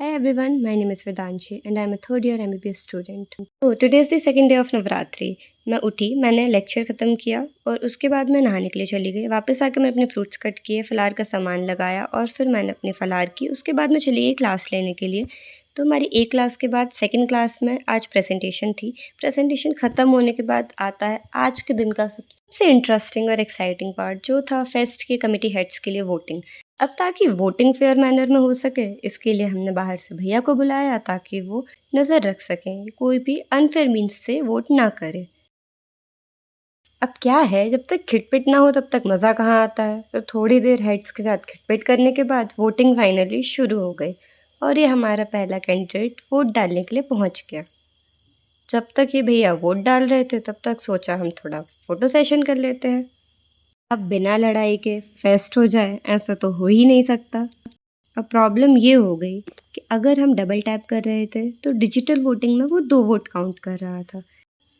Hi everyone, my name is Vedanshi and I am a third year MBBS student. So today is the second day of Navratri. मैं उठी, मैंने lecture ख़त्म किया और उसके बाद मैं नहाने के लिए चली गई. वापस आकर मैं अपने फ्रूट्स कट किए, फलाहार का सामान लगाया और फिर मैंने अपनी फलाहार की. उसके बाद मैं चली गई क्लास लेने के लिए. तो हमारी एक क्लास के बाद सेकंड क्लास में आज प्रेजेंटेशन थी. प्रेजेंटेशन ख़त्म होने के बाद आता है आज के दिन का सबसे इंटरेस्टिंग और एक्साइटिंग पार्ट, जो था फेस्ट के कमेटी हेड्स के लिए वोटिंग. अब ताकि वोटिंग फेयर मैनर में हो सके, इसके लिए हमने बाहर से भैया को बुलाया ताकि वो नज़र रख सकें, कोई भी अनफेयर मीन्स से वोट ना करे. अब क्या है, जब तक खिटपिट ना हो तब तक मज़ा कहाँ आता है. तो थोड़ी देर हेड्स के साथ खिटपिट करने के बाद वोटिंग फाइनली शुरू हो गई और ये हमारा पहला कैंडिडेट वोट डालने के लिए पहुंच गया. जब तक ये भैया वोट डाल रहे थे तब तक सोचा हम थोड़ा फ़ोटो सेशन कर लेते हैं. अब बिना लड़ाई के फेस्ट हो जाए ऐसा तो हो ही नहीं सकता. अब प्रॉब्लम ये हो गई कि अगर हम डबल टैप कर रहे थे तो डिजिटल वोटिंग में वो 2 वोट काउंट कर रहा था.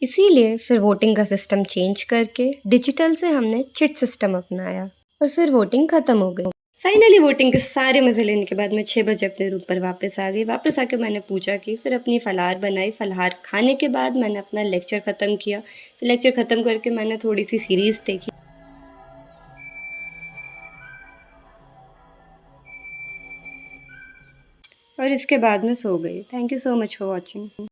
इसीलिए फिर वोटिंग का सिस्टम चेंज करके डिजिटल से हमने चिट सिस्टम अपनाया और फिर वोटिंग ख़त्म हो गई. फाइनली वोटिंग के सारे मज़े लेने के बाद मैं 6 बजे अपने रूम पर वापस आ गई. वापस आके मैंने पूजा की, फिर अपनी फलाहार बनाई. फलाहार खाने के बाद मैंने अपना लेक्चर ख़त्म किया. फिर लेक्चर ख़त्म करके मैंने थोड़ी सी सीरीज़ देखी और इसके बाद मैं सो गई. Thank you so much for watching.